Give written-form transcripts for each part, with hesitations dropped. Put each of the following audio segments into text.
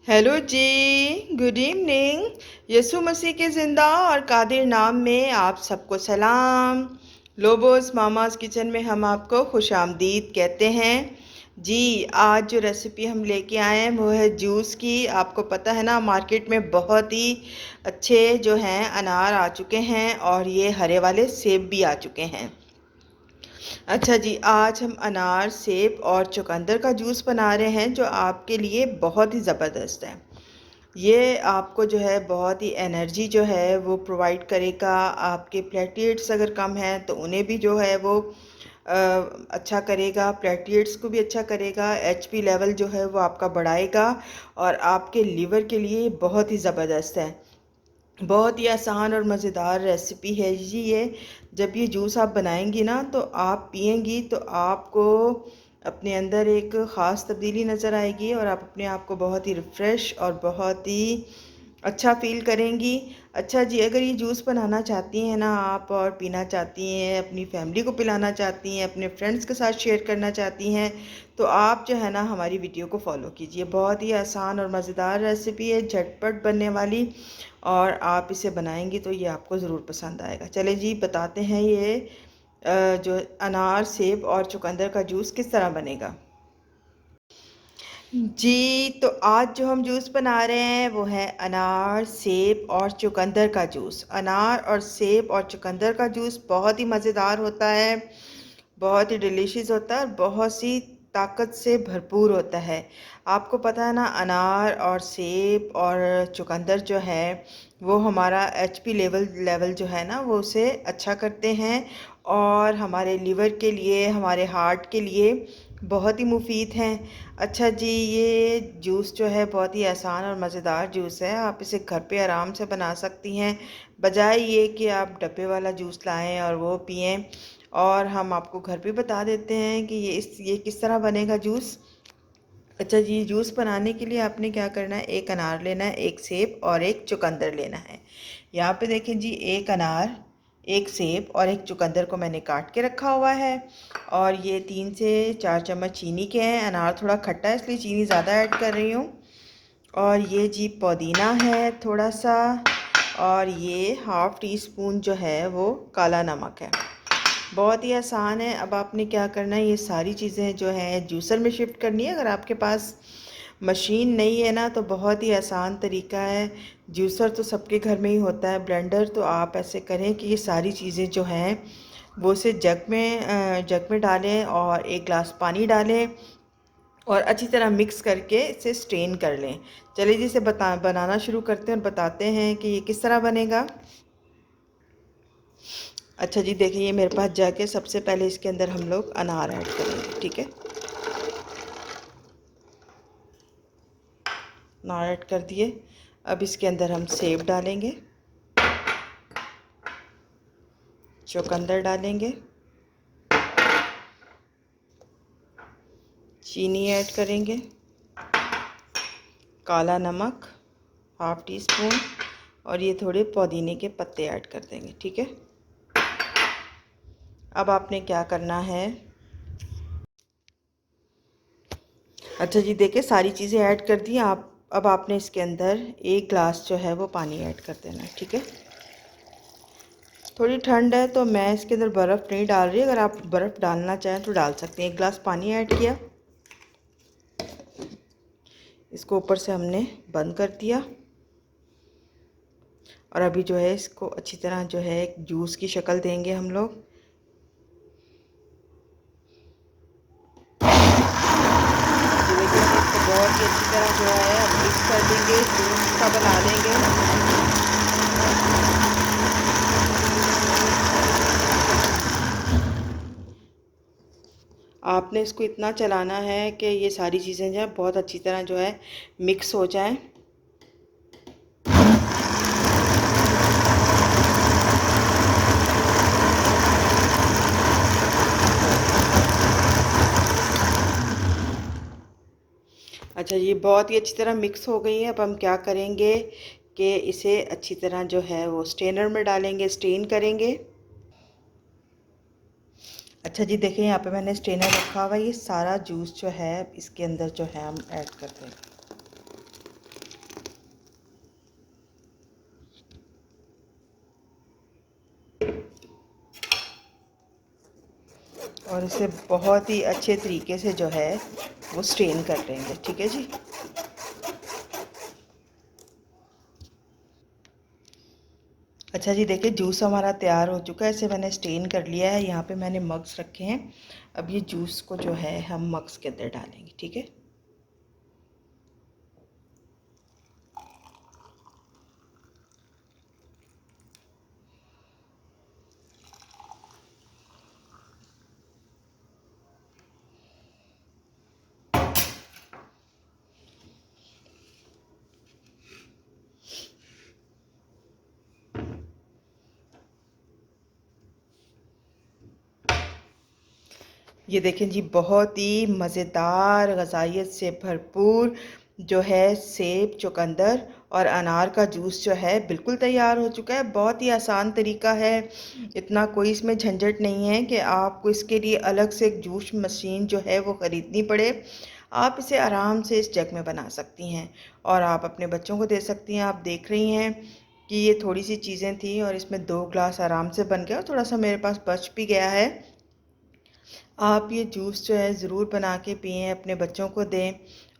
Hello जी। Good evening. Yesu Masih के ज़िंदा और कादिर नाम में आप सबको सलाम। लोबोस मामास किचन में हम आपको खुशामदीद कहते हैं जी। आज जो रेसिपी हम लेके आए हैं वो है जूस की। आपको पता है ना, मार्केट में बहुत ही अच्छे जो हैं अनार आ चुके हैं और ये हरे वाले सेब भी आ चुके हैं। अच्छा जी, आज हम अनार, सेब और चुकंदर का जूस बना रहे हैं जो आपके लिए बहुत ही ज़बरदस्त है। ये आपको जो है बहुत ही एनर्जी जो है वो प्रोवाइड करेगा। आपके प्लेटलेट्स अगर कम हैं तो उन्हें भी जो है वो अच्छा करेगा, प्लेटलेट्स को भी अच्छा करेगा, एचपी लेवल जो है वो आपका बढ़ाएगा और आपके लीवर के लिए बहुत ही ज़बरदस्त है। बहुत ही आसान और मज़ेदार रेसिपी है जी ये। जब ये जूस आप बनाएंगी ना तो आप पिएंगी तो आपको अपने अंदर एक ख़ास तब्दीली नज़र आएगी और आप अपने आप को बहुत ही रिफ़्रेश और बहुत ही अच्छा फ़ील करेंगी। अच्छा जी, अगर ये जूस बनाना चाहती हैं ना आप और पीना चाहती हैं, अपनी फैमिली को पिलाना चाहती हैं, अपने फ्रेंड्स के साथ शेयर करना चाहती हैं, तो आप जो है ना हमारी वीडियो को फॉलो कीजिए। बहुत ही आसान और मज़ेदार रेसिपी है, झटपट बनने वाली, और आप इसे बनाएंगी तो ये आपको ज़रूर पसंद आएगा। चले जी, बताते हैं ये जो अनार, सेब और चुकंदर का जूस किस तरह बनेगा। जी, तो आज जो हम जूस बना रहे हैं वो है अनार, सेब और चुकंदर का जूस। अनार और सेब और चुकंदर का जूस बहुत ही मज़ेदार होता है, बहुत ही डिलीशियस होता है और बहुत सी ताकत से भरपूर होता है। आपको पता है ना, अनार और सेब और चुकंदर जो है वो हमारा एचपी लेवल जो है ना वो उसे अच्छा करते हैं और हमारे लीवर के लिए, हमारे हार्ट के लिए बहुत ही मुफीद हैं। अच्छा जी, ये जूस जो है बहुत ही आसान और मज़ेदार जूस है। आप इसे घर पे आराम से बना सकती हैं, बजाय ये कि आप डब्बे वाला जूस लाएं और वो पिएं। और हम आपको घर पे बता देते हैं कि ये किस तरह बनेगा जूस। अच्छा जी, जूस बनाने के लिए आपने क्या करना है, एक अनार लेना है, एक सेब और एक चुकंदर लेना है। यहाँ पे देखें जी, एक अनार, एक सेब और एक चुकंदर को मैंने काट के रखा हुआ है। और ये 3 से 4 चम्मच चीनी के हैं। अनार थोड़ा खट्टा है इसलिए चीनी ज़्यादा ऐड कर रही हूँ। और ये जी पुदीना है थोड़ा सा, और ये हाफ़ टी स्पून जो है वो काला नमक है। बहुत ही आसान है। अब आपने क्या करना है, ये सारी चीज़ें जो हैं जूसर में शिफ्ट करनी है। अगर आपके पास मशीन नहीं है ना तो बहुत ही आसान तरीका है। जूसर तो सबके घर में ही होता है, ब्लेंडर। तो आप ऐसे करें कि ये सारी चीज़ें जो हैं वो इसे जग में डालें और एक गिलास पानी डालें और अच्छी तरह मिक्स करके इसे स्ट्रेन कर लें। चलिए जी, इसे बनाना शुरू करते हैं और बताते हैं कि ये किस तरह बनेगा। अच्छा जी, देखिए ये मेरे पास जग है। सबसे पहले इसके अंदर हम लोग अनार ऐड करेंगे, ठीक है। अनार ऐड कर दिए। अब इसके अंदर हम सेब डालेंगे, चुकंदर डालेंगे, चीनी ऐड करेंगे, काला नमक हाफ़ टी स्पून, और ये थोड़े पुदीने के पत्ते ऐड कर देंगे, ठीक है। अब आपने क्या करना है, अच्छा जी देखिए सारी चीज़ें ऐड कर दी आप। अब आपने इसके अंदर एक गिलास जो है वो पानी ऐड कर देना है, ठीक है। थोड़ी ठंड है तो मैं इसके अंदर बर्फ़ नहीं डाल रही। अगर आप बर्फ़ डालना चाहें तो डाल सकते हैं। एक गिलास पानी ऐड किया, इसको ऊपर से हमने बंद कर दिया और अभी जो है इसको अच्छी तरह जो है एक जूस की शक्ल देंगे हम लोग। देखिए हम इसको बहुत ही अच्छी तरह जो है अब मिक्स कर देंगे, जूस का बना देंगे। आपने इसको इतना चलाना है कि ये सारी चीज़ें जो है बहुत अच्छी तरह जो है मिक्स हो जाएं। अच्छा, ये बहुत ही अच्छी तरह मिक्स हो गई है। अब हम क्या करेंगे कि इसे अच्छी तरह जो है वो स्ट्रेनर में डालेंगे, स्ट्रेन करेंगे। अच्छा जी देखिए यहाँ पे मैंने स्ट्रेनर रखा हुआ है। ये सारा जूस जो है इसके अंदर जो है हम ऐड कर देंगे। और इसे बहुत ही अच्छे तरीके से जो है वो स्ट्रेन कर लेंगे। ठीक है जी। अच्छा जी, देखिए जूस हमारा तैयार हो चुका है। इसे मैंने स्ट्रेन कर लिया है। यहाँ पे मैंने मग्स रखे हैं। अब ये जूस को जो है हम मग्स के अंदर डालेंगे। ठीक है। ये देखें जी, बहुत ही मज़ेदार ग़िज़ाइयत से भरपूर जो है सेब, चुकंदर और अनार का जूस जो है बिल्कुल तैयार हो चुका है। बहुत ही आसान तरीका है। इतना कोई इसमें झंझट नहीं है कि आपको इसके लिए अलग से एक जूस मशीन जो है वो ख़रीदनी पड़े। आप इसे आराम से इस जग में बना सकती हैं और आप अपने बच्चों को दे सकती हैं। आप देख रही हैं कि ये थोड़ी सी चीज़ें थी और इसमें 2 ग्लास आराम से बन गया और थोड़ा सा मेरे पास बच भी गया है। आप ये जूस जो है ज़रूर बना के पिएं, अपने बच्चों को दें।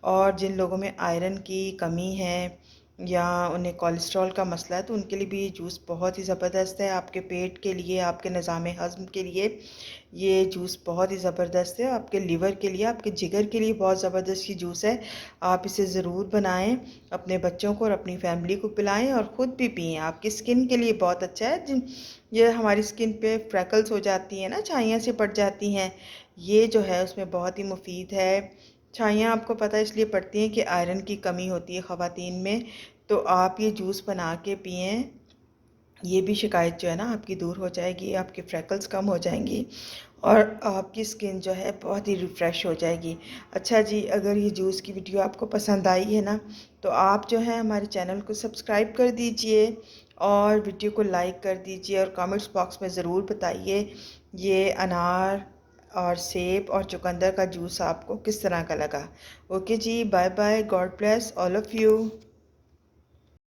और जिन लोगों में आयरन की कमी है या उन्हें कोलेस्ट्रॉल का मसला है तो उनके लिए भी ये जूस बहुत ही ज़बरदस्त है। आपके पेट के लिए, आपके निज़ाम हज़्म के लिए ये जूस बहुत ही ज़बरदस्त है। आपके लिवर के लिए, आपके जिगर के लिए बहुत ज़बरदस्त ये जूस है। आप इसे ज़रूर बनाएं, अपने बच्चों को और अपनी फैमिली को पिलाएं और ख़ुद भी पिएं। आपकी स्किन के लिए बहुत अच्छा है। जिन ये हमारी स्किन पे फ्रैकल्स हो जाती हैं ना, छाइयाँ सी पड़ जाती हैं, ये जो है उसमें बहुत ही मुफीद है। छाइयाँ आपको पता है इसलिए पड़ती हैं कि आयरन की कमी होती है ख़वातीन में। तो आप ये जूस बना के पिएं। ये भी शिकायत जो है ना आपकी दूर हो जाएगी, आपकी फ्रैकल्स कम हो जाएंगी और आपकी स्किन जो है बहुत ही रिफ़्रेश हो जाएगी। अच्छा जी, अगर ये जूस की वीडियो आपको पसंद आई है ना, तो आप जो है हमारे चैनल को सब्सक्राइब कर दीजिए और वीडियो को लाइक कर दीजिए और कमेंट्स बॉक्स में ज़रूर बताइए ये अनार और सेब और चुकंदर का जूस आपको किस तरह का लगा। ओके जी, bye bye, God bless all of you.